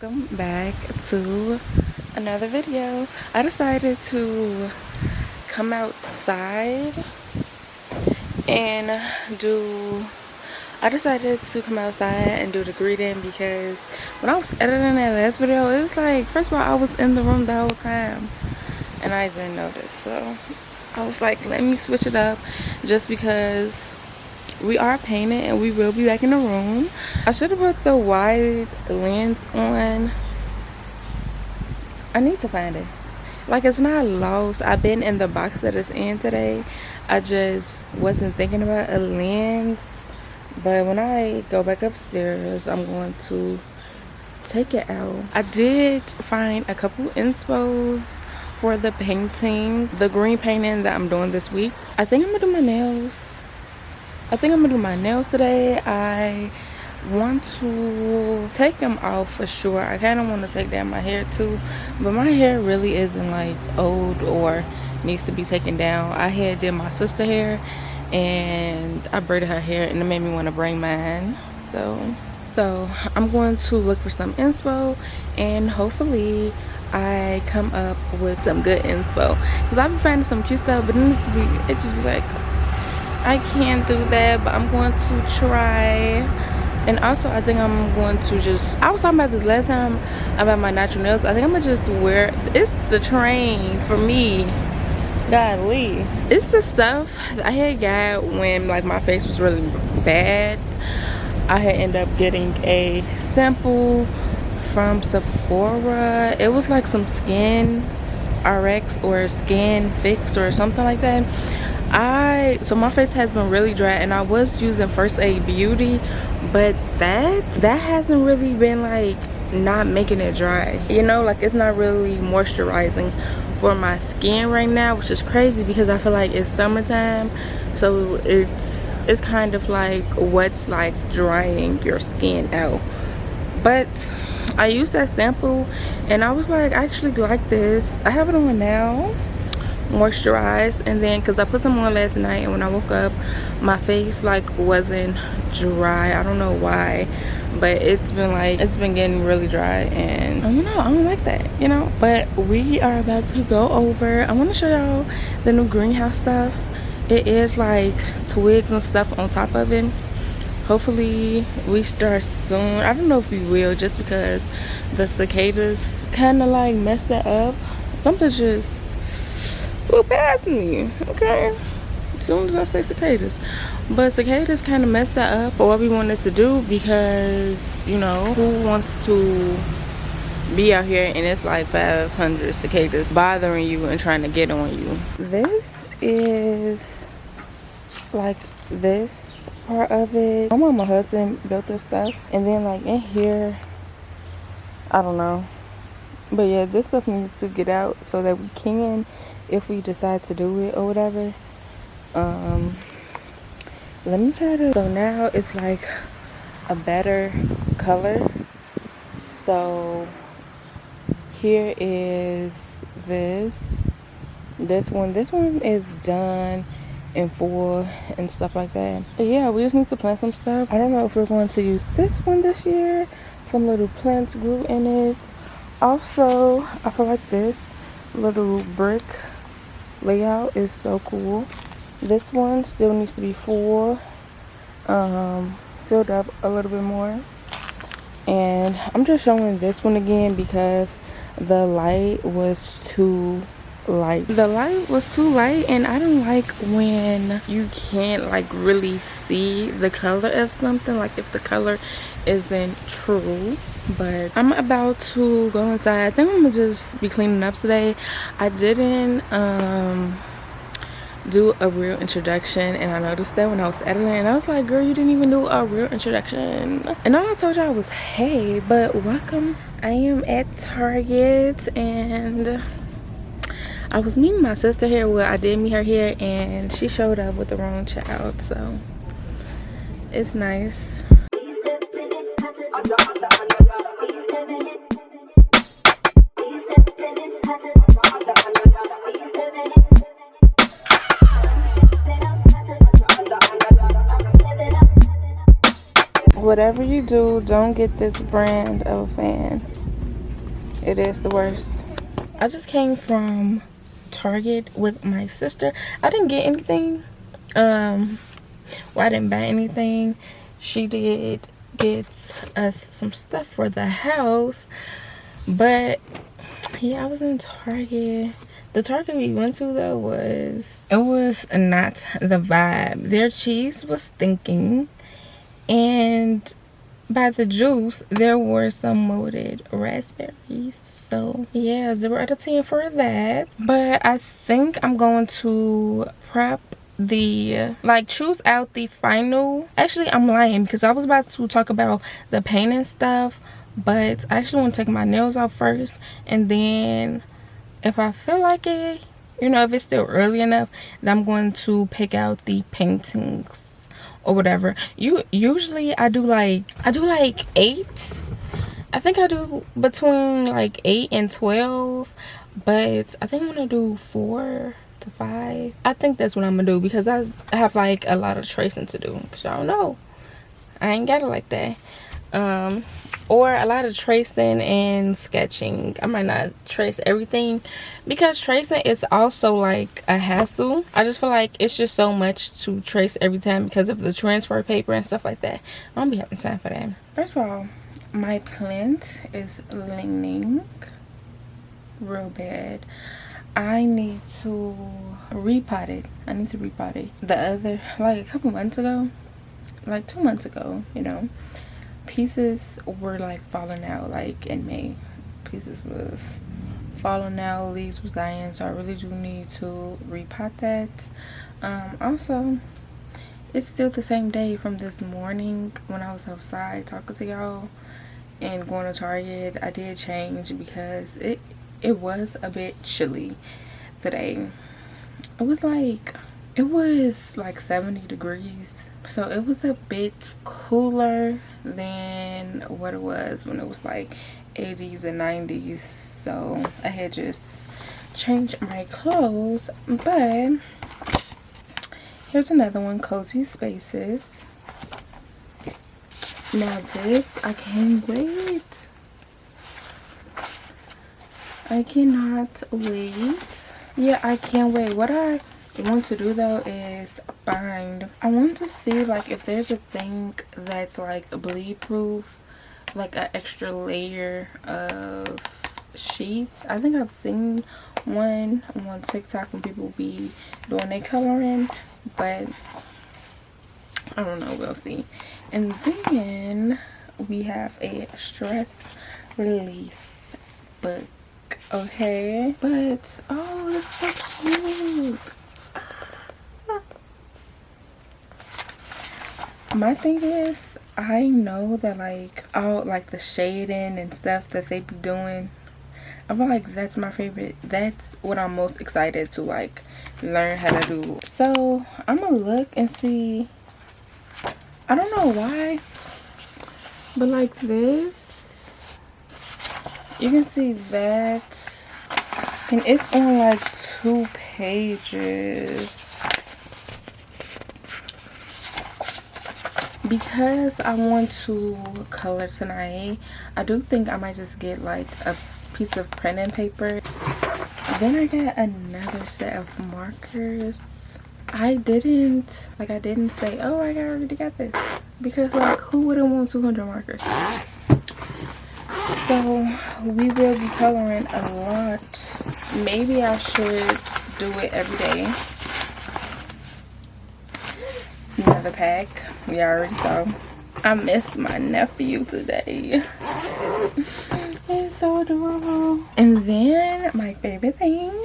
Welcome back to another video. I decided to come outside and do the greeting because when I was editing that last video, it was like, first of all, I was in the room the whole time and I didn't notice. So I was like, let me switch it up just because we are painting and we will be back in the room. I should have put the wide lens on. I need to find it. Like, it's not lost. I've been in the box that it's in today. I just wasn't thinking about a lens. But when I go back upstairs, I'm going to take it out. I did find a couple inspos for the painting, the green painting that I'm doing this week. I think I'm gonna do my nails. Today. I want to take them off for sure. I kind of want to take down my hair too, but my hair really isn't like old or needs to be taken down. I had did my sister hair and I braided her hair and it made me want to braid mine. So I'm going to look for some inspo and hopefully I come up with some good inspo, because I've been finding some cute stuff, but then it just be like, I can't do that, but I'm going to try. And also I think I'm going to just, I was talking about this last time about my natural nails. I think I'm gonna just wear, it's the train for me. Golly, it's the stuff that I had got when like my face was really bad. I had ended up getting a sample from Sephora. It was like some Skin RX or Skin Fix or something like that. So my face has been really dry and I was using First Aid Beauty, but that hasn't really been like not making it dry, you know, like it's not really moisturizing for my skin right now, which is crazy because I feel like it's summertime, so it's kind of like what's like drying your skin out. But I used that sample and I was like, I actually like this. I have it on now, moisturized, and then because I put some on last night and when I woke up my face like wasn't dry. I don't know why, but it's been getting really dry and you know, I don't like that, you know. But we are about to go over, I want to show y'all the new greenhouse stuff. It is like twigs and stuff on top of it. Hopefully we start soon. I don't know if we will, just because the cicadas kind of like messed that up. Something just flew past me, okay, as soon as I say cicadas. But cicadas kind of messed that up for what we wanted to do, because you know, who wants to be out here and it's like 500 cicadas bothering you and trying to get on you. This is like this part of it. My mom and my husband built this stuff, and then like in here, I don't know, but yeah, this stuff needs to get out so that we can, if we decide to do it or whatever. Let me try to, so now it's like a better color. So here is this one is done in full and stuff like that. But yeah, we just need to plant some stuff. I don't know if we're going to use this one this year. Some little plants grew in it. Also, I feel like this little brick layout is so cool. This one still needs to be full, filled up a little bit more. And I'm just showing this one again because the light was too light. And I don't like when you can't like really see the color of something, like if the color isn't true. But I'm about to go inside. I think I'm gonna just be cleaning up today. I didn't do a real introduction, and I noticed that when I was editing, and I was like, girl, you didn't even do a real introduction. And all I told y'all was hey, but welcome. I am at Target and I was meeting my sister here. Well, I did meet her here and she showed up with the wrong child, so it's nice. whatever you do, don't get this brand of fan. It is the worst. I just came from Target with my sister. I didn't get anything. Well, I didn't buy anything. She did get us some stuff for the house. But yeah, I was in Target. The Target we went to though was not the vibe. Their cheese was stinking, and by the juice there were some molded raspberries. So yeah, 0 out of 10 for that. But I think I'm going to prep the choose out the final. Actually, I'm lying because I was about to talk about the painting stuff, but I actually want to take my nails off first, and then if I feel like it, you know, if it's still early enough, then I'm going to pick out the paintings or whatever. Usually I do like 8. I think I do between like 8 and 12, but I think I'm gonna do 4 to 5. I think that's what I'm gonna do because I have like a lot of tracing to do, because y'all know I ain't got it like that. Or a lot of tracing and sketching. I might not trace everything because tracing is also like a hassle. I just feel like it's just so much to trace every time because of the transfer paper and stuff like that. I don't be having time for that. First of all, my plant is leaning real bad. I need to repot it. The other, like a couple months ago, like 2 months ago, you know, pieces were like falling out. Like in May, pieces was falling out, leaves was dying, so I really do need to repot that. Also, it's still the same day from this morning when I was outside talking to y'all and going to Target. I did change because it was a bit chilly today. It was like 70 degrees, so it was a bit cooler than what it was when it was like 80s and 90s. So I had just changed my clothes. But here's another one, Cozy Spaces. Now this, I can't wait. I cannot wait. Yeah, I can't wait. What I want to do though is I want to see like if there's a thing that's like bleed proof, like an extra layer of sheets. I think I've seen one on TikTok when people be doing their coloring, but I don't know, we'll see. And then we have a stress release book. Okay, but oh, it's so cute. My thing is, I know that like all like the shading and stuff that they be doing, I feel like that's my favorite. That's what I'm most excited to like learn how to do. So I'm gonna look and see. I don't know why, but like this, you can see that, and it's on like 2 pages. Because I want to color tonight, I do think I might just get like a piece of printing paper. Then I got another set of markers. I didn't say, oh, I already got this, because like who wouldn't want 200 markers? So we will be coloring a lot. Maybe I should do it every day. Another pack, we already saw. I missed my nephew today. He's so adorable. And then my favorite thing,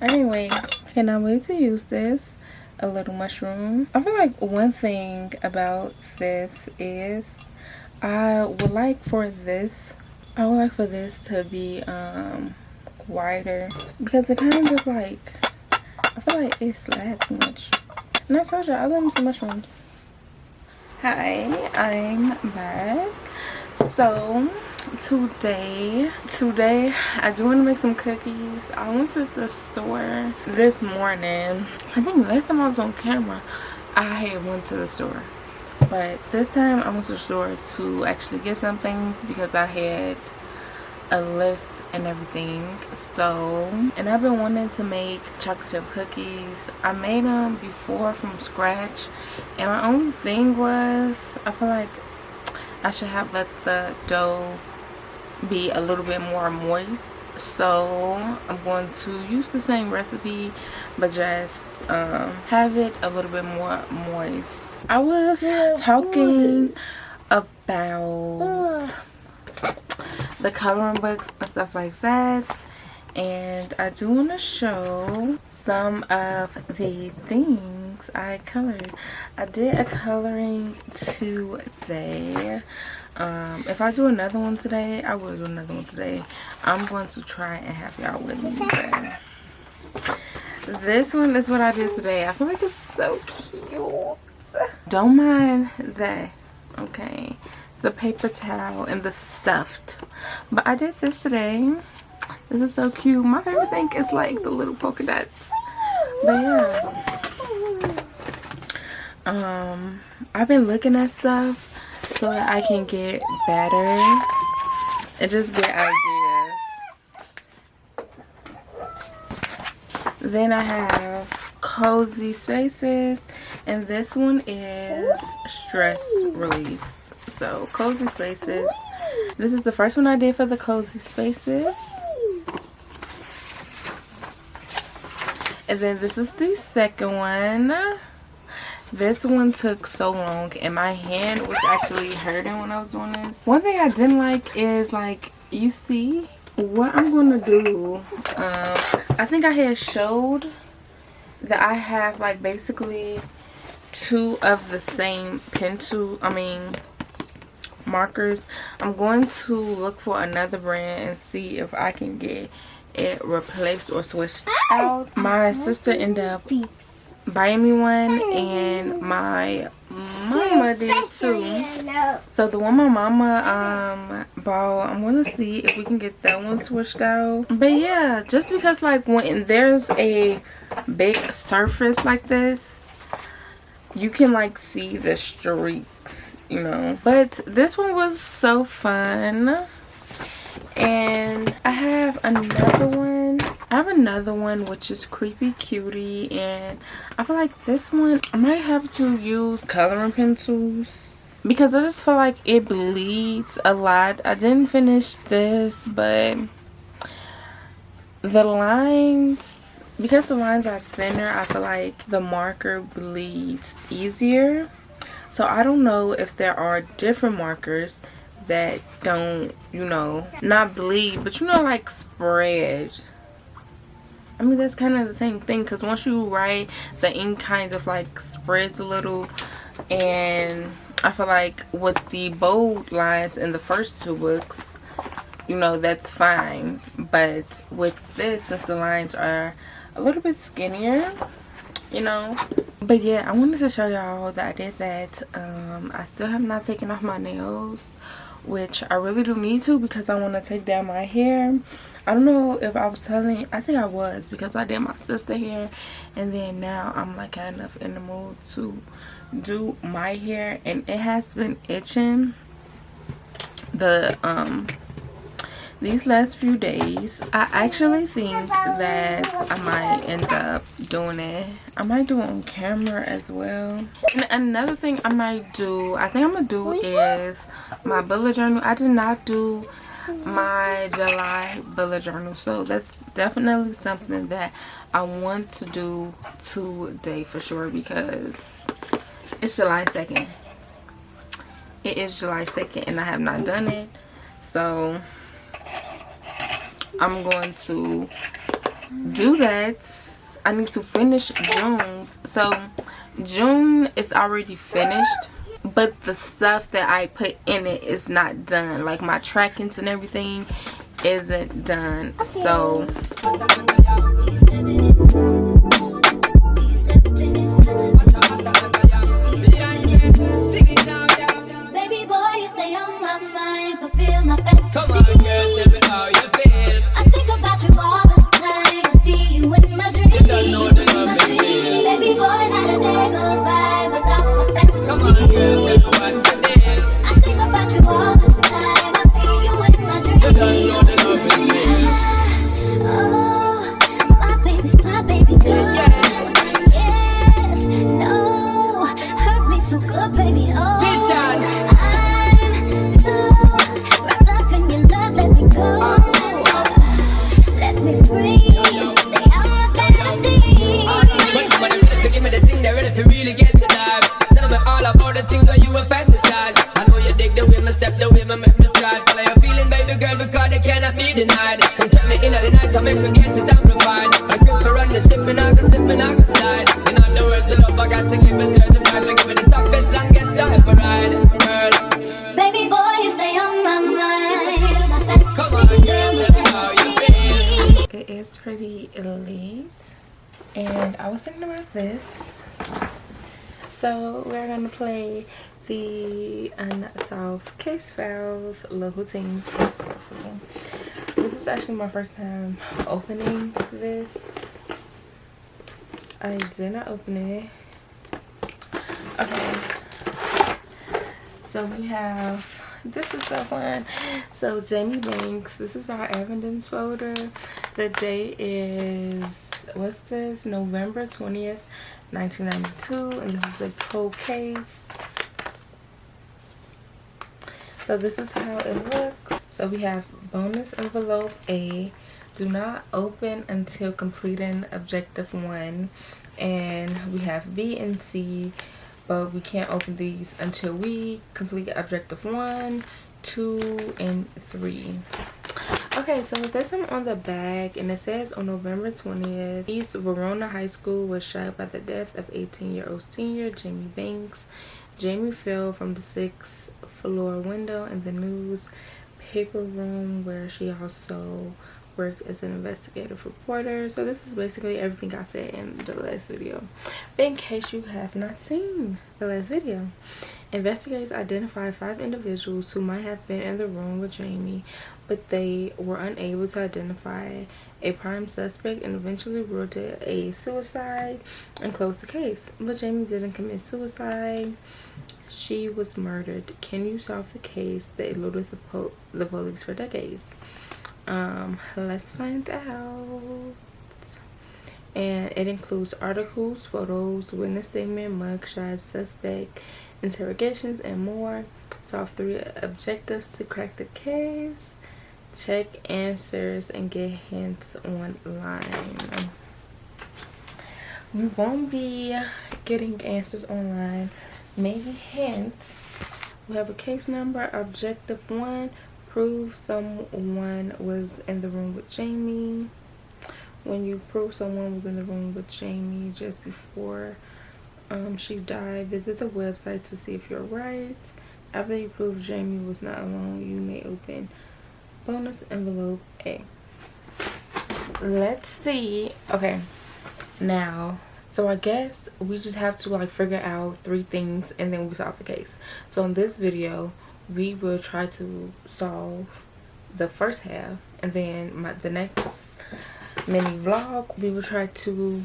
I cannot wait to use this, a little mushroom. I feel like one thing about this is I would like for this to be wider, because it kind of just like, I feel like it slides too much. And I told you I love me some mushrooms. Hi, I'm back. So today I do want to make some cookies. I went to the store this morning. I think last time I was on camera I had went to the store. But this time I went to the store to actually get some things because I had a list and everything. So, and I've been wanting to make chocolate chip cookies. I made them before from scratch, and my only thing was I feel like I should have let the dough be a little bit more moist. So I'm going to use the same recipe but just have it a little bit more moist. I was talking about the coloring books and stuff like that, and I do want to show some of the things I colored. I did a coloring today. If I do another one today, I will do another one today. I'm going to try and have y'all with me. But this one is what I did today. I feel like it's so cute. Don't mind that, okay? The paper towel and the stuffed. But I did this today. This is so cute. My favorite thing is like the little polka dots. But yeah. I've been looking at stuff so that I can get better and just get ideas. Then I have cozy spaces, and this one is stress relief. So cozy spaces. This is the first one I did for the cozy spaces. And then this is the second one. This one took so long and my hand was actually hurting when I was doing this. One thing I didn't like is, like, you see what I'm gonna do. I think I had showed that I have like basically two of the same pencil, markers. I'm going to look for another brand and see if I can get it replaced or switched out. My sister ended up buying me one, and my mama did too. So the one my mama bought, I'm gonna see if we can get that one switched out. But yeah, just because like when there's a big surface like this, you can like see the streaks, you know. But this one was so fun. And I have another one. I have another one which is Creepy Cutie, and I feel like this one I might have to use coloring pencils because I just feel like it bleeds a lot. I didn't finish this, but the lines, because the lines are thinner, I feel like the marker bleeds easier. So I don't know if there are different markers that don't, you know, not bleed, but you know, like spread. I mean, that's kind of the same thing, because once you write, the ink kind of like spreads a little. And I feel like with the bold lines in the first two books, you know, that's fine. But with this, since the lines are a little bit skinnier, you know. But yeah, I wanted to show y'all that I did that. I still have not taken off my nails, which I really do need to, because I want to take down my hair. I don't know if I was telling, I think I was, because I did my sister hair, and then now I'm like kind of in the mood to do my hair, and it has been itching these last few days. I actually think that I might end up doing it. I might do it on camera as well. And another thing I might do, I think I'm gonna do, is my bullet journal. I did not do my July bullet journal, so that's definitely something that I want to do today for sure, because it's July 2nd. It is July 2nd and I have not done it. So I'm going to do that. I need to finish June. So June is already finished, but the stuff that I put in it is not done. Like my trackings and everything isn't done. So baby boy, you stay on my mind, fulfill my fantasy. Come on, girl, tell me how you feel. I think about you all the time. I see you in my dreams. You don't know the love is real. Baby boy, not a day goes by without my fantasy. Come on, girl, tell me the way me make me stride. Follow your feeling, baby girl, because they cannot be denied. Come tell me in the night, I make me get it and provide. I grip for run the ship, me not go slip, me not go slide. In other words, the love I got to give it certified. We give it the toughest, longest time for ride, girl. Baby boy, you stay on my mind. My fantasy, Come on, girl, tell me how you feel. It is pretty late, and I was thinking about this. So we're gonna play the unsolved case files, local teams. This is actually my first time opening this. I did not open it. Okay. So we have, this is so fun. So Jamie Banks, this is our evidence folder. The date is, what's this? November 20th, 1992, and this is the cold case. So this is how it looks. So we have bonus envelope A, do not open until completing objective 1, and we have B and C, but we can't open these until we complete objective 1, 2, and 3. Okay, so it says something on the back, and it says on November 20th, East Verona High School was shocked by the death of 18-year-old senior Jamie Banks. Jamie fell from the 6th floor window in the newspaper room, where she also worked as an investigative reporter. So this is basically everything I said in the last video. But in case you have not seen the last video, investigators identified 5 individuals who might have been in the room with Jamie, but they were unable to identify a prime suspect and eventually ruled it a suicide and closed the case. But Jamie didn't commit suicide. She was murdered. Can you solve the case that eluded the police for decades? Let's find out. And it includes articles, photos, witness statement, mugshots, suspect interrogations, and more. Solve 3 objectives to crack the case. Check answers and get hints online. We won't be getting answers online, maybe hints. We have a case number, objective 1, prove someone was in the room with Jamie. When you prove someone was in the room with Jamie just before she died, visit the website to see if you're right. After you prove Jamie was not alone, you may open bonus envelope A. Let's see. Okay, now, so I guess we just have to like figure out 3 things and then we solve the case. So in this video, we will try to solve the first half, and then the next mini vlog we will try to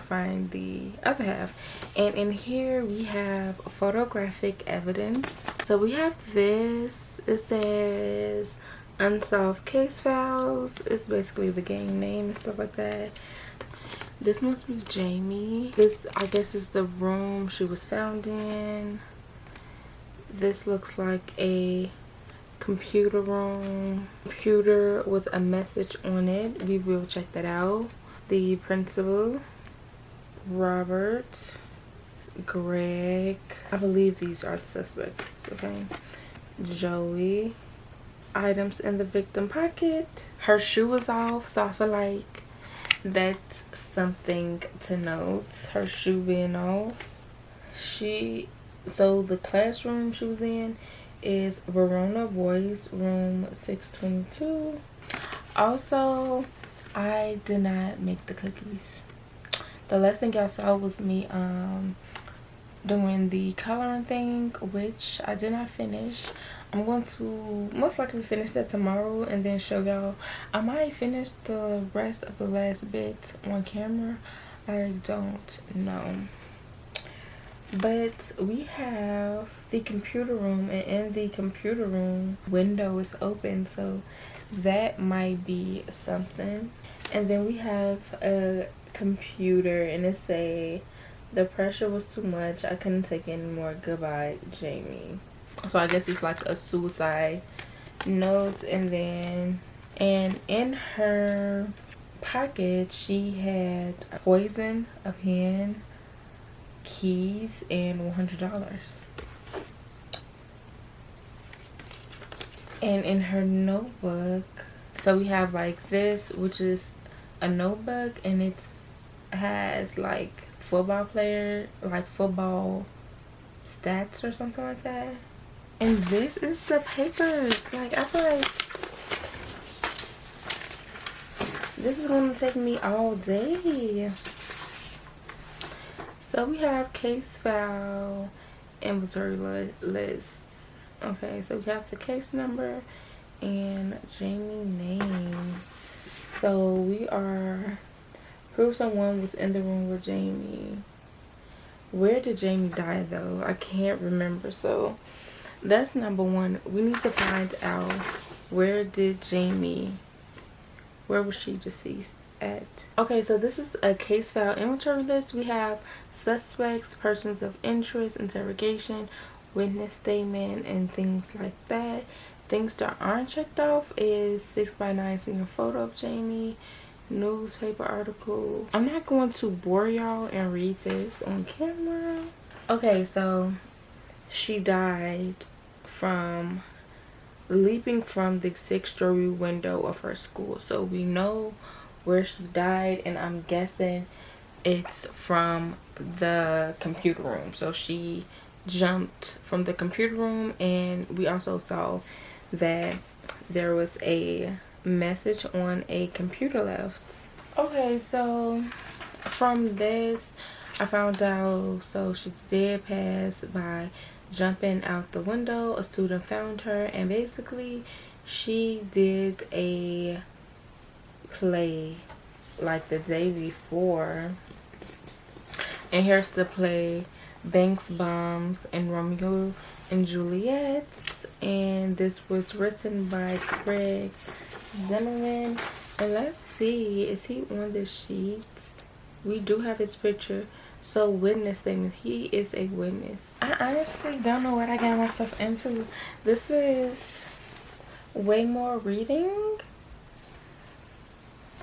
find the other half. And in here we have photographic evidence. So we have this, it says unsolved case files. It's basically the game name and stuff like that. This must be Jamie. This, I guess, is the room she was found in. This looks like a computer room, computer with a message on it. We will check that out. The principal, Robert, Greg, I believe these are the suspects. Okay, Joey. Items in the victim pocket. Her shoe was off, so I feel like that's something to note, her shoe being off. So the classroom she was in is Verona Boys Room 622. Also, I did not make the cookies. The last thing y'all saw was me doing the coloring thing, which I did not finish. I'm going to most likely finish that tomorrow and then show y'all. I might finish the rest of the last bit on camera, I don't know. But we have the computer room, and in the computer room window is open, so that might be something. And then we have a computer, and it say the pressure was too much, I couldn't take any more, goodbye Jamie. So I guess it's like a suicide note. And then, and in her pocket she had poison, a pen, keys, and $100. And in her notebook, so we have like this, which is a notebook, and it has like football player, like football stats or something like that. And this is the papers. Like, I feel like this is going to take me all day. So we have case file inventory list. Okay, so we have the case number and Jamie name. So we are prove someone was in the room with Jamie. Where did Jamie die though? I can't remember. So that's number one. We need to find out where was she deceased at? Okay, so this is a case file inventory list. We have suspects, persons of interest, interrogation, witness statement, and things like that. Things that aren't checked off is 6x9 single photo of Jamie, newspaper article. I'm not going to bore y'all and read this on camera. Okay, so she died from leaping from the 6th-story window of her school. So we know where she died, and I'm guessing it's from the computer room. So she jumped from the computer room, and we also saw that there was a message on a computer left. Okay, so from this I found out, so she did pass by jumping out the window. A student found her, and basically she did a play like the day before, and here's the play: Banks, Bombs, and Romeo and Juliet. And this was written by Craig Zimmerman. And let's see, is he on the sheet? We do have his picture. So witness statement, he is a witness. I honestly don't know what I got myself into. This is way more reading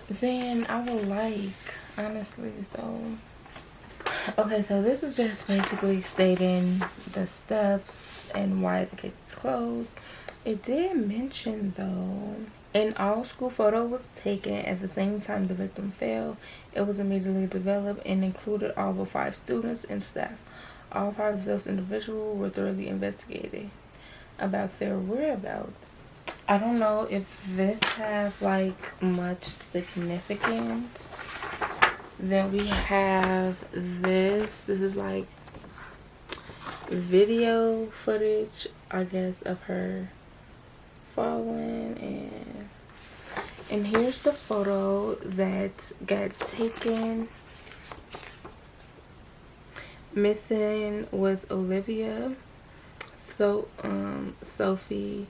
than I would like, honestly. So okay, so this is just basically stating the steps and why the case is closed. It did mention though, an all-school photo was taken at the same time the victim fell. It was immediately developed and included all but 5 students and staff. All 5 of those individuals were thoroughly investigated about their whereabouts. I don't know if this have like much significance. Then we have this. This is like video footage, I guess, of her falling, and here's the photo that got taken. Missing was Olivia, Sophie,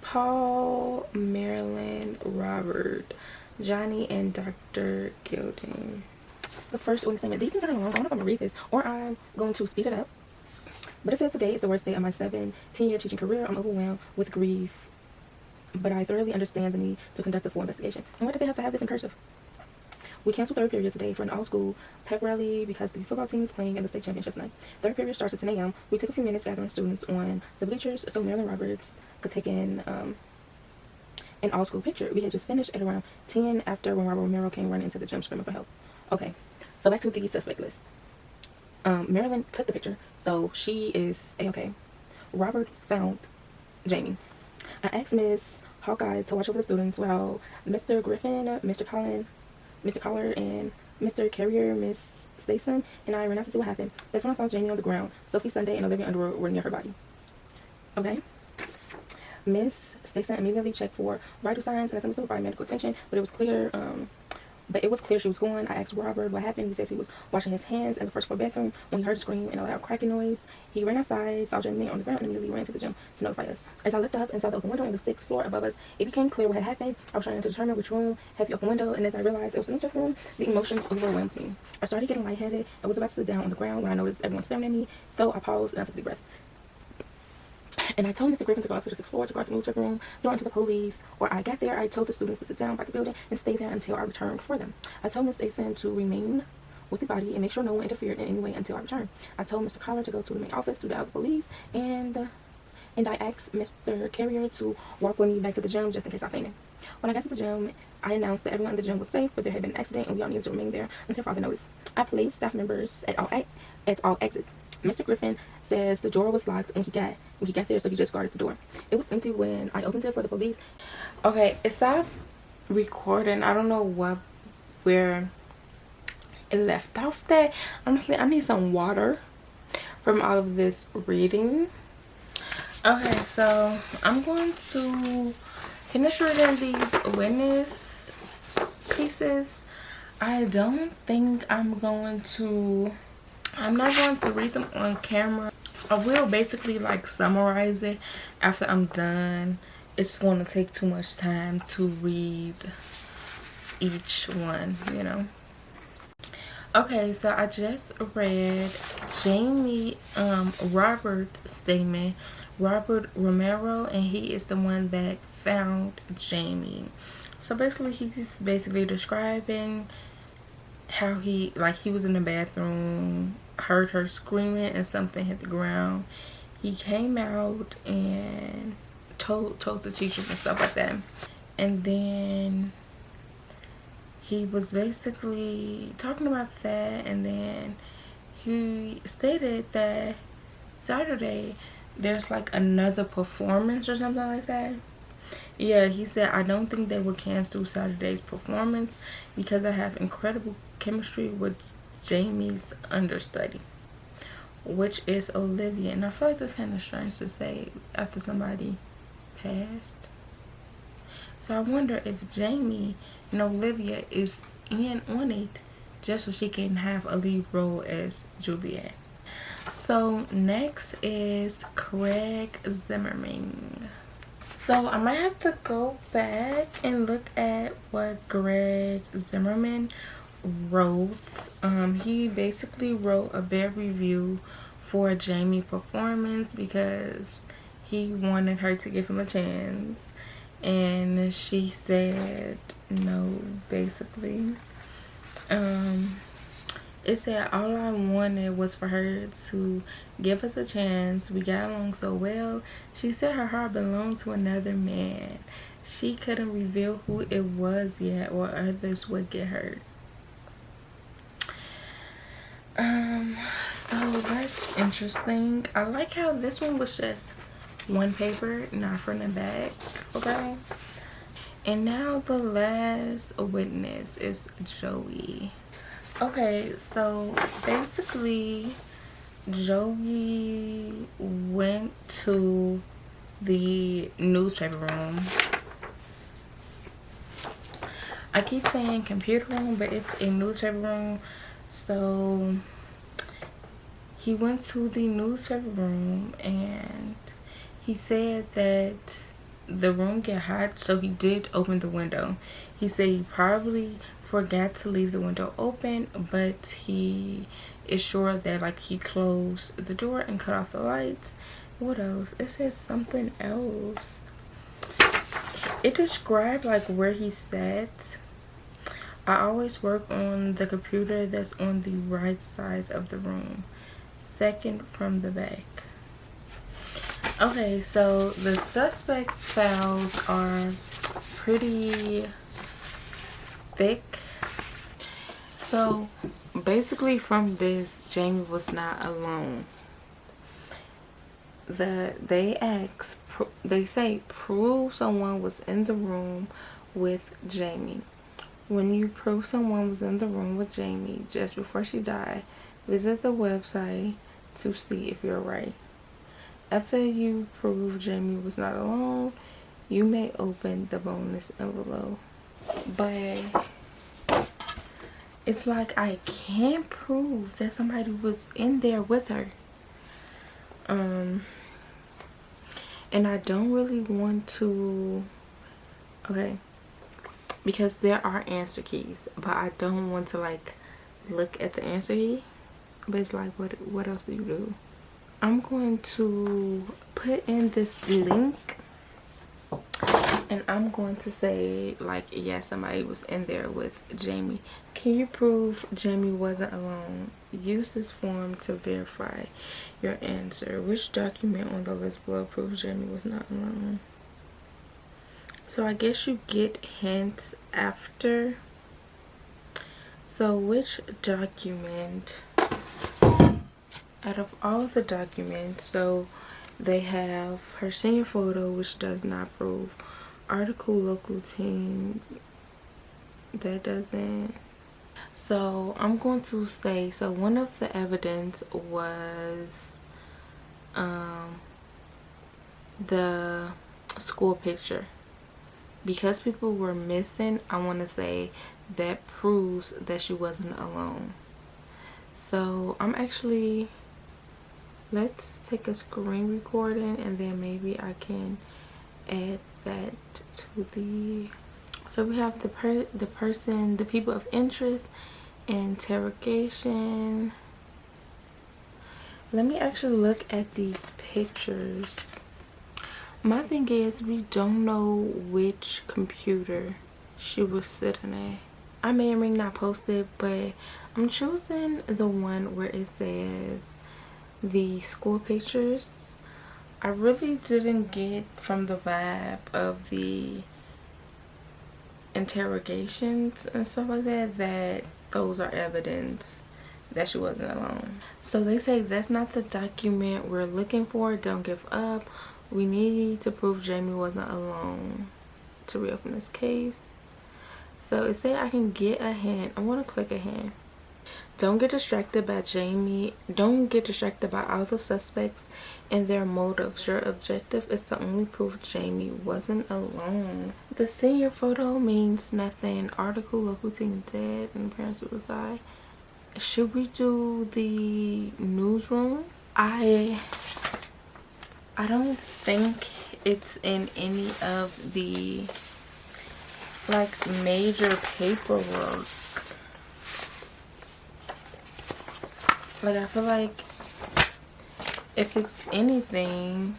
Paul, Marilyn, Robert, Johnny, and Dr. Gilding. The first witness statement. These things are long. I don't know if I'm gonna read this or I'm going to speed it up. But it says, today is the worst day of my 17-year teaching career. I'm overwhelmed with grief, but I thoroughly understand the need to conduct a full investigation. And why did they have to have this in cursive? We canceled third period today for an all-school pep rally because the football team is playing in the state championship tonight. Third period starts at 10 a.m. We took a few minutes gathering students on the bleachers so Marilyn Roberts could take in an all-school picture. We had just finished at around 10 after when Robert Romero came running into the gym screaming for help. Okay, so back to the suspect list. Marilyn took the picture, so she is a-okay. Robert found Jamie. I asked Miss Hawkeye to watch over the students while Mr. Griffin, Mr. Collar, and Mr. Carrier, Miss Stason, and I ran out to see what happened. That's when I saw Jamie on the ground. Sophie Sunday and Olivia Underwood were near her body. Okay. Miss Stason immediately checked for vital signs and attempted to provide medical attention, but it was clear she was gone. I asked Robert what happened. He says he was washing his hands in the first floor bathroom when he heard a scream and a loud cracking noise. He ran outside, saw Jamie on the ground, and immediately ran to the gym to notify us. As I looked up and saw the open window on the 6th floor above us, it became clear what had happened. I was trying to determine which room had the open window, and as I realized it was the newspaper room, the emotions overwhelmed me. I started getting lightheaded. I was about to sit down on the ground when I noticed everyone staring at me, so I paused and I took a deep breath. And I told Mr. Griffin to go out to the 6th floor to guard the newspaper room, door into the police. When I got there, I told the students to sit down by the building and stay there until I returned for them. I told Miss Stason to remain with the body and make sure no one interfered in any way until I returned. I told Mr. Collar to go to the main office to dial the police, and and I asked Mr. Carrier to walk with me back to the gym just in case I fainted. When I got to the gym, I announced that everyone in the gym was safe, but there had been an accident and we all needed to remain there until further notice. I placed staff members at all exits. Mr. Griffin says the door was locked when he got there, so he just guarded the door. It was empty when I opened it for the police. Okay, it stopped recording. I don't know where it left off that. Honestly, I need some water from all of this reading. Okay, so I'm going to finish reading these witness pieces. I'm not going to read them on camera. I will basically like summarize it after I'm done. It's going to take too much time to read each one, you know. Okay, so I just read Jamie Robert's statement, Robert Romero, and he is the one that found Jamie. So basically he's describing how he was in the bathroom, heard her screaming and something hit the ground. He came out and told the teachers and stuff like that, and then he was basically talking about that, and then he stated that Saturday there's like another performance or something like that. Yeah, he said, I don't think they will cancel Saturday's performance because I have incredible chemistry with Jamie's understudy, which is Olivia. And I feel like that's kind of strange to say after somebody passed. So I wonder if Jamie and Olivia is in on it just so she can have a lead role as Juliet. So next is Craig Zimmerman. So I might have to go back and look at what Craig Zimmerman wrote. He basically wrote a bad review for Jamie performance because he wanted her to give him a chance, and she said no, basically. It said all I wanted was for her to give us a chance. We got along so well. She said her heart belonged to another man. She couldn't reveal who it was yet, or others would get hurt. So that's interesting. I like how this one was just one paper, not front and back. Okay. And now the last witness is Joey. Okay, so basically Joey went to the newspaper room. I keep saying computer room, but it's a newspaper room. So he went to the newspaper room and he said that the room get hot, so he did open the window. He said he probably forgot to leave the window open, but he is sure that like he closed the door and cut off the lights. What else? It says something else. It described like where he sat. I always work on the computer that's on the right side of the room, second from the back. Okay, so the suspect's files are pretty thick. So basically from this, Jamie was not alone. They say prove someone was in the room with Jamie. When you prove someone was in the room with Jamie just before she died, visit the website to see if you're right. After you prove Jamie was not alone, you may open the bonus envelope. But it's like I can't prove that somebody was in there with her. And I don't really want to, okay, because there are answer keys, but I don't want to like look at the answer key. But it's like, what else do you do? I'm going to put in this link and I'm going to say, like, yeah, somebody was in there with Jamie. Can you prove Jamie wasn't alone? Use this form to verify your answer. Which document on the list below proves Jamie was not alone? So I guess you get hints after. So which document, out of all of the documents, so they have her senior photo, which does not prove. Article, local team, that doesn't. So I'm going to say, so one of the evidence was the school picture. Because people were missing, I want to say that proves that she wasn't alone. So I'm actually, let's take a screen recording and then maybe I can add that to the, so we have the person, the people of interest, interrogation. Let me actually look at these pictures. My thing is, we don't know which computer she was sitting at. I may or may not post it, but I'm choosing the one where it says the school pictures. I really didn't get from the vibe of the interrogations and stuff like that that those are evidence that she wasn't alone. So they say that's not the document we're looking for. Don't give up. We need to prove Jamie wasn't alone to reopen this case. So it say I can get a hint. I want to click a hint. Don't get distracted by Jamie. Don't get distracted by all the suspects and their motives. Your objective is to only prove Jamie wasn't alone. The senior photo means nothing. Article, local team dead and parent suicide. Should we do the newsroom? I don't think it's in any of the like major paperwork. Like I feel like if it's anything,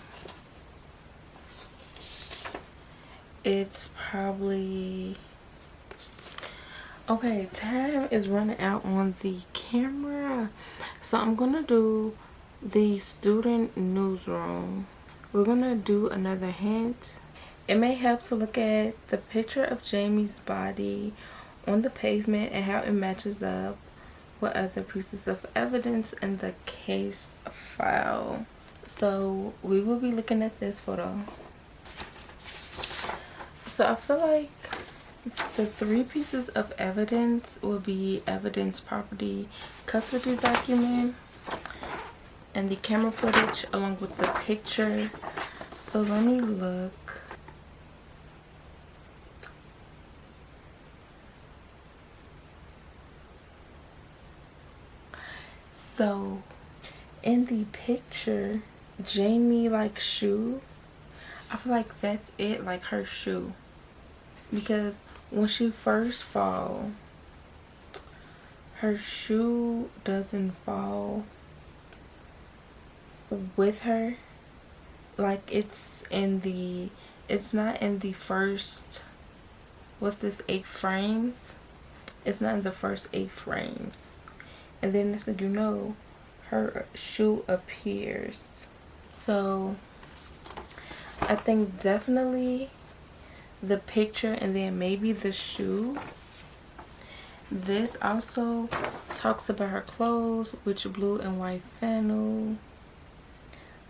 it's probably okay. Time is running out on the camera, so I'm gonna do the student newsroom. We're gonna do another hint. It may help to look at the picture of Jamie's body on the pavement and how it matches up with other pieces of evidence in the case file. So we will be looking at this photo. So I feel like the three pieces of evidence will be evidence, property, custody document, and the camera footage along with the picture. So let me look. So in the picture, Jamie like shoe, I feel like that's it, like her shoe, because when she first fall, her shoe doesn't fall with her. Like it's not in the first, what's this, 8 frames. It's not in the first 8 frames, and then next thing you know, her shoe appears. So I think definitely the picture and then maybe the shoe. This also talks about her clothes, which blue and white flannel,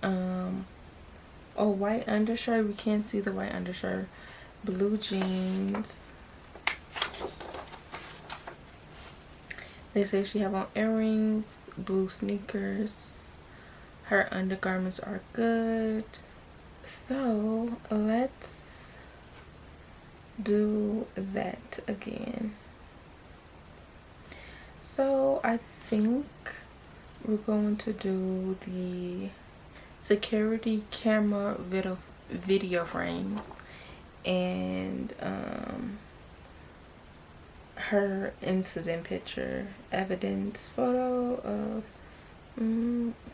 oh, white undershirt. We can't see the white undershirt. Blue jeans. They say she have on earrings, blue sneakers. Her undergarments are good. So let's do that again. So I think we're going to do the security camera video frames and her incident picture, evidence photo of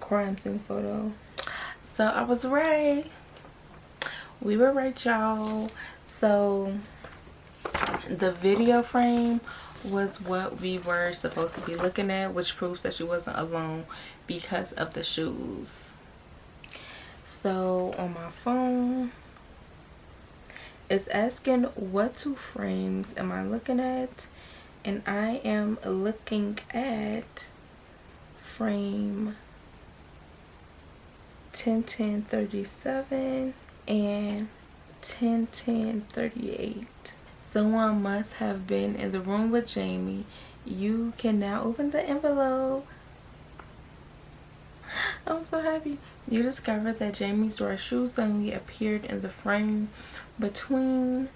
crime scene photo. So I was right. We were right, y'all. So the video frame was what we were supposed to be looking at, which proves that she wasn't alone because of the shoes. So on my phone, it's asking what two frames am I looking at, and I am looking at frame 101037 and 101038. Someone must have been in the room with Jamie. You can now open the envelope. I'm so happy. You discovered that Jamie's right shoe suddenly appeared in the frame between.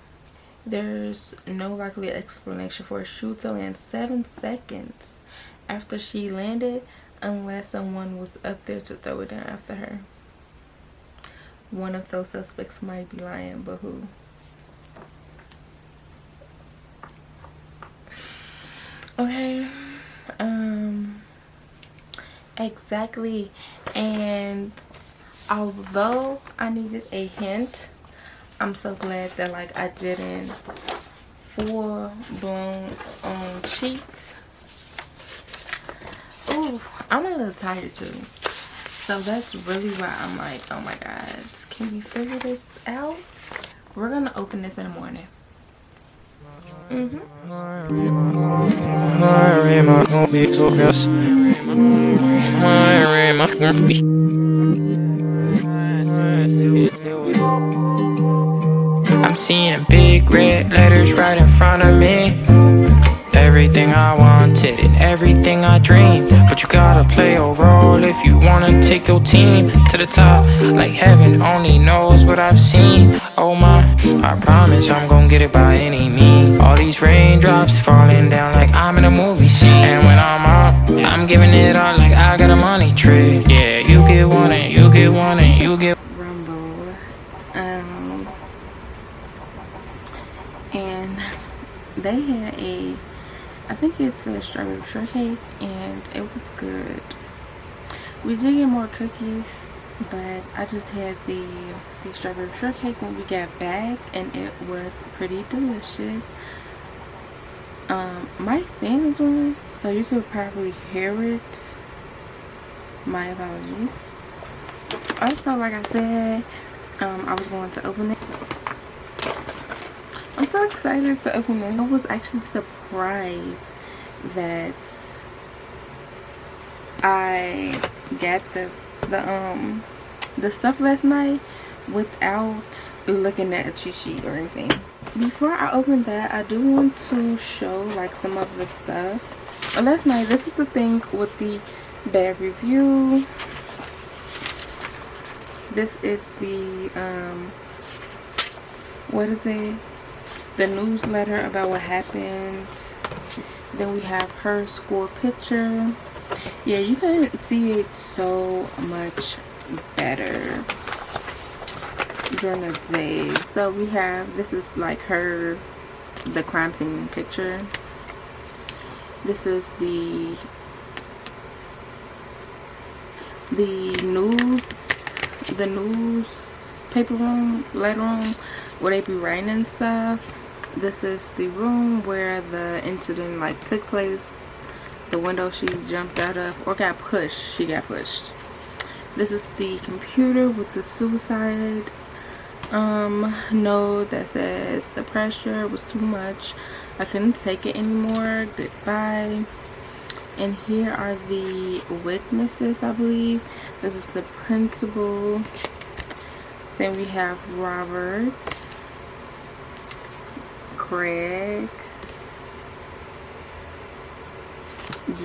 There's no likely explanation for a shoe to land 7 seconds after she landed, unless someone was up there to throw it down after her. One of those suspects might be lying, but who? Okay. Exactly. And although I needed a hint, I'm so glad that like I didn't full-blown cheat. Ooh, I'm a little tired too. So that's really why I'm like, oh my god, can we figure this out? We're gonna open this in the morning. I'm seeing big red letters right in front of me. Everything I wanted and everything I dreamed. But you gotta play a role if you wanna take your team to the top. Like heaven only knows what I've seen. Oh my, I promise I'm gonna get it by any means. All these raindrops falling down like I'm in a movie scene. And when I'm up, I'm giving it all like I got a money tree. Yeah, you get one and you get one and you get Rumble. And they had I think it's a strawberry shortcake, and it was good. We did get more cookies, but I just had the strawberry shortcake when we got back, and it was pretty delicious. My fan is on, so you could probably hear it. My apologies. Also, like I said, I was going to open it. I'm so excited to open it. I was actually surprised that I got the stuff last night without looking at a cheat sheet or anything. Before I open that, I do want to show like some of the stuff. Last night, this is the thing with the bad review. This is the what is it? The newsletter about what happened. Then we have her school picture. Yeah, you can see it so much better during the day. So we have, this is like the crime scene picture. This is the newspaper room, letter room, where they be writing and stuff. This is the room where the incident like took place. The window she jumped out of, or got pushed. She got pushed. This is the computer with the suicide note that says the pressure was too much. I couldn't take it anymore. Goodbye. And here are the witnesses, I believe. This is the principal. Then we have Robert, Craig,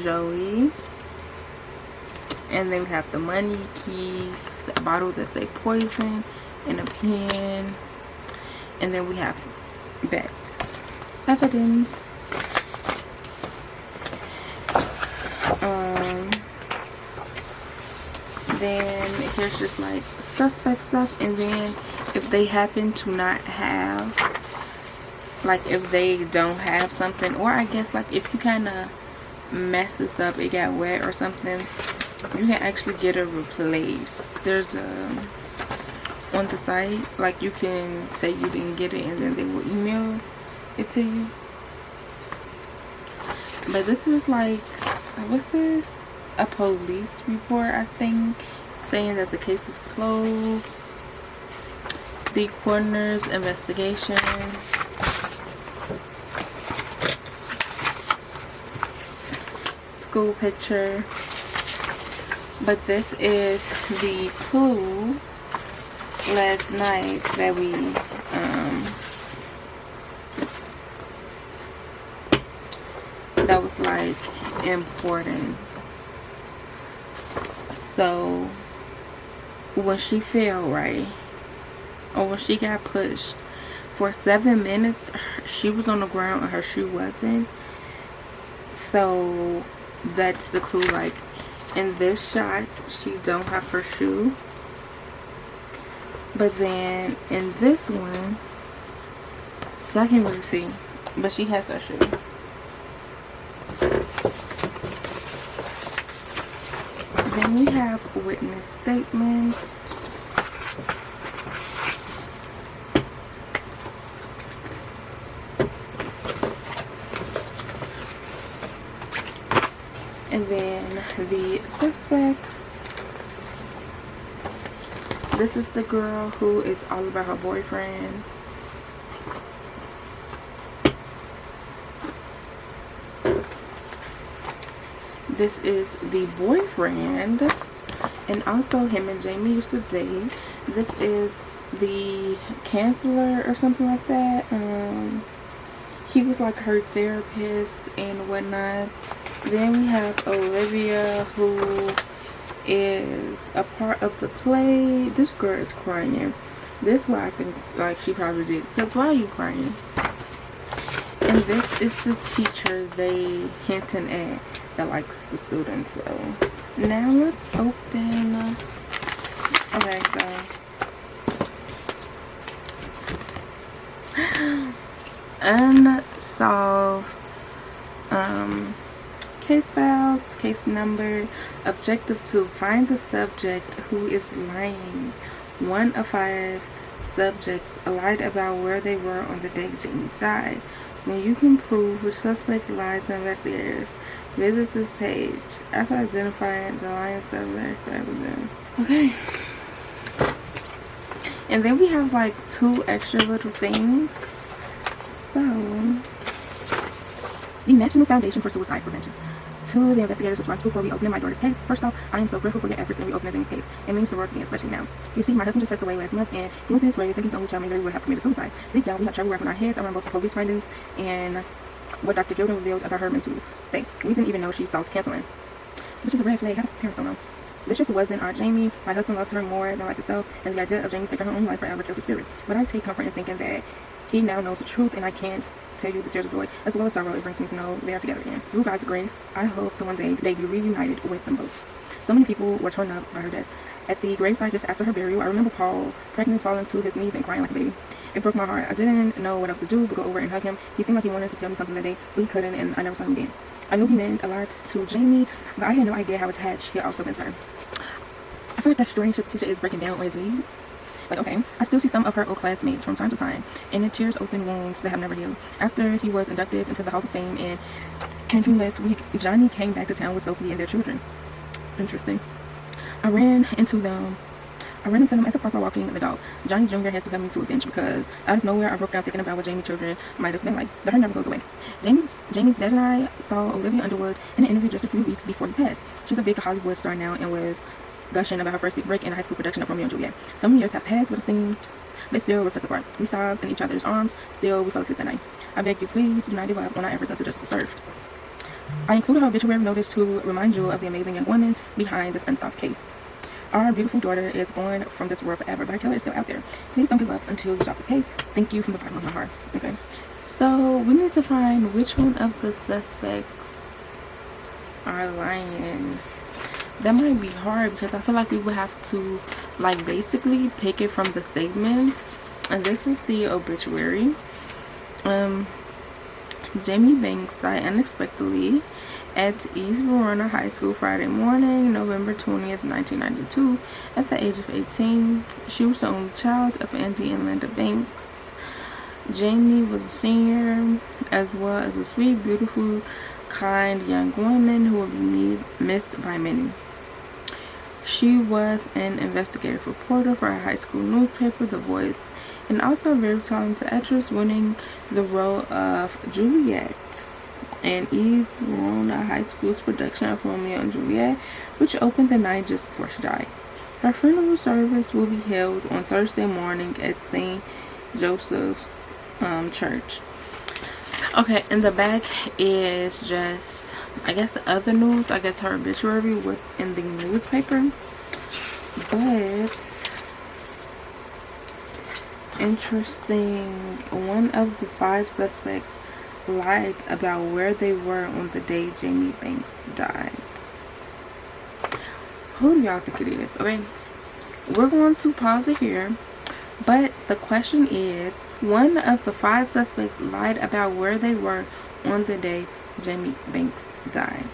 Joey, and then we have the money, keys, a bottle that say poison, and a pen, and then we have Bet's evidence. Then here's just like suspect stuff, and then if they happen to not have, like if they don't have something, or I guess like if you kind of mess this up, it got wet or something, you can actually get it replaced. There's a on the site. Like, you can say you didn't get it and then they will email it to you. But this is like, what's this? A police report, I think, saying that the case is closed. The coroner's investigation. School picture. But this is the clue last night that we that was like important. So when she fell, right, or when she got pushed, for 7 minutes she was on the ground and her shoe wasn't. So that's the clue. Like, in this shot she don't have her shoe, but then in this one y'all can't really see, but she has her shoe. Then we have witness statements. And then the suspects. This is the girl who is all about her boyfriend. This is the boyfriend, and also him and Jamie used to date. This is the counselor or something like that. He was like her therapist and whatnot. Then we have Olivia, who is a part of the play. This girl is crying. This is why I think like she probably did. Because why are you crying? And this is the teacher they hinting at that likes the students. So now let's open. Okay, so unsolved case files, case number. Objective 2, find the subject who is lying. 1 of 5 subjects lied about where they were on the day Jamie died. When you can prove which suspect lies to investigators, visit this page. After identifying the lying subject, okay. And then we have like 2 extra little things. So, the National Foundation for Suicide Prevention. To the investigators responsible for reopening my daughter's case, first off, I am so grateful for your efforts in reopening this case. It means the world to me, especially now. You see, my husband just passed away last month, and he was in his grave thinking his only child maybe would have committed suicide. Deep down, we have trouble wrapping our heads around both the police findings and what Dr. Gilden revealed about her mental state. We didn't even know she sought counseling, which is a red flag. How do parents don't know? This just wasn't our Jamie. My husband loved her more than life itself, and the idea of Jamie taking her own life forever killed the spirit. But I take comfort in thinking that he now knows the truth, and I can't tell you the tears of joy as well as sorrow it brings me to know they are together again. Through God's grace, I hope to one day they be reunited with them both. So many people were torn up by her death. At the graveside just after her burial, I remember Paul pregnant, falling to his knees and crying like a baby. It broke my heart. I didn't know what else to do but go over and hug him. He seemed like he wanted to tell me something that day, but he couldn't, and I never saw him again. I knew he meant a lot to Jamie, but I had no idea how attached he also been to her. I feel like that strange teacher is breaking down on his knees. Like, okay, I still see some of her old classmates from time to time, and it tears open wounds that have never healed. After he was inducted into the Hall of Fame in Canton last week, Johnny came back to town with Sophie and their children. Interesting. I ran into them at the park while walking the dog. Johnny Jr. had to come me to a bench because out of nowhere I broke down thinking about what Jamie's children might have been like. The hurt never goes away. Jamie's dad and I saw Olivia Underwood in an interview just a few weeks before he passed. She's a big Hollywood star now and was gushing about her first big break in a high school production of Romeo and Juliet. So many years have passed, but it seemed they still ripped us apart. We sobbed in each other's arms. Still, we fell asleep that night. I beg you, please do not give up on our efforts until justice is served. I included her obituary notice to remind you of the amazing young woman behind this unsolved case. Our beautiful daughter is gone from this world forever, but our killer is still out there. Please don't give up until you solve this case. Thank you from the bottom of my heart. Okay. So we need to find which one of the suspects are lying. That might be hard because I feel like we would have to like basically pick it from the statements. And this is the obituary. Jamie Banks died unexpectedly at East Verona High School Friday morning, November 20th, 1992, at the age of 18. She was the only child of Andy and Linda Banks. Jamie was a senior, as well as a sweet, beautiful, kind young woman who will be missed by many. She was an investigative reporter for a high school newspaper, The Voice, and also a very talented actress, winning the role of Juliet in East Verona High School's production of Romeo and Juliet, which opened the night just before she died. Her funeral service will be held on Thursday morning at St. Joseph's Church. Okay, in the back is just, I guess, other news. I guess her obituary was in the newspaper. But interesting, one of the 5 suspects lied about where they were on the day Jamie Banks died. Who do y'all think it is? Okay, we're going to pause it here. But the question is, one of the 5 suspects lied about where they were on the day Jamie Banks died.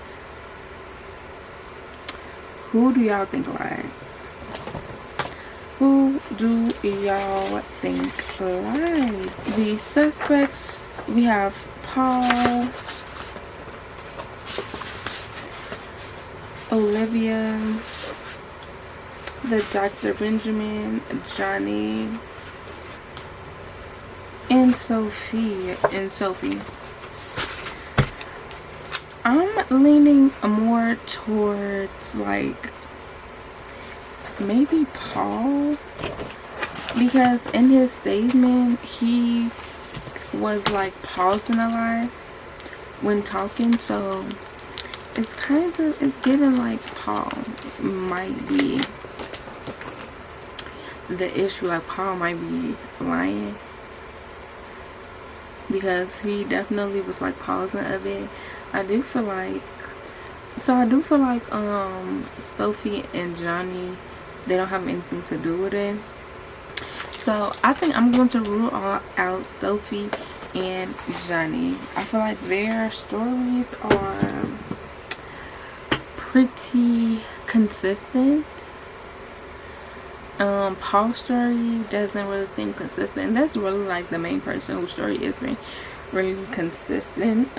Who do y'all think lied? Who do y'all think lied? The suspects, we have Paul, Olivia, the Dr. Benjamin, Johnny, and Sophie. I'm leaning more towards like maybe Paul, because in his statement he was like pausing a lot when talking, so it's giving like Paul might be the issue. Like Paul might be lying, because he definitely was like pausing a bit. I do feel like Sophie and Johnny, they don't have anything to do with it. So I think I'm going to rule out Sophie and Johnny. I feel like their stories are pretty consistent. Paul's story doesn't really seem consistent, and that's really like the main person whose story isn't really consistent.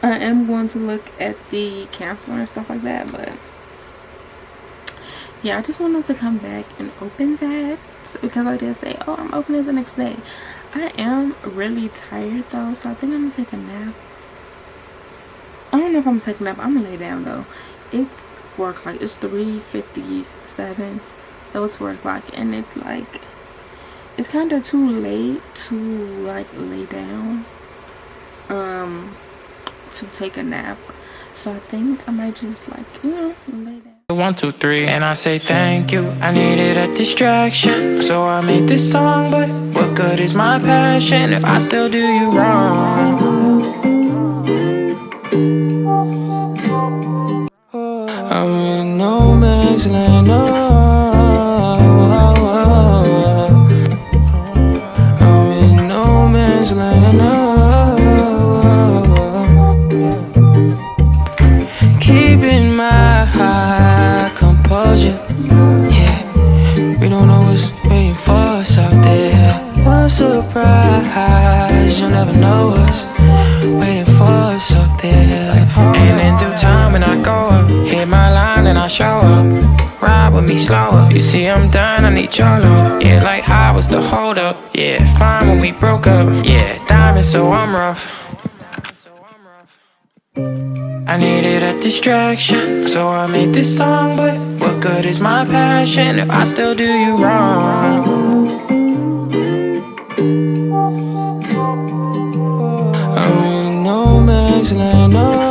I am going to look at the counselor and stuff like that, but yeah, I just wanted to come back and open that, because I did say, oh, I'm opening it the next day. I am really tired though, so I think I'm gonna take a nap. I don't know if I'm gonna take a nap. I'm gonna lay down though. It's 4 o'clock. It's 3:57, so it's 4 o'clock, and it's like, it's kind of too late to like lay down to take a nap, so I think I might just like, you know, lay down. 1, 2, 3, and I say thank you. I needed a distraction, so I made this song. But what good is my passion if I still do you wrong? I'm in no man's land, no. I'm in no man's land, no. Keeping my high composure, yeah. We don't know what's waiting for us out there. One surprise, you'll never know what's waiting for us up there. And in due time when I go up, hit my line and I show up. Ride with me slower. You see I'm done, I need your love. Yeah, like how was the hold up? Yeah, fine when we broke up. Yeah, diamond, so I'm rough. I needed a distraction, so I made this song. But what good is my passion if I still do you wrong? I'm in no man's land, no.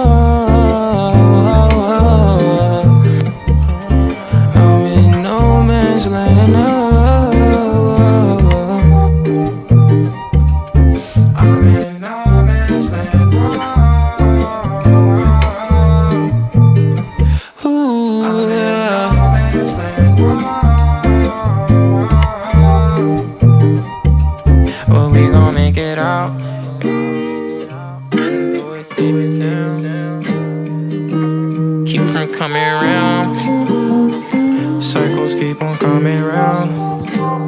I'm in no man's land, no. I'm in no man's land, no. Ooh, yeah. we gon' make it out. Do it safe and sound. Keep from coming around. Cycles keep on coming round.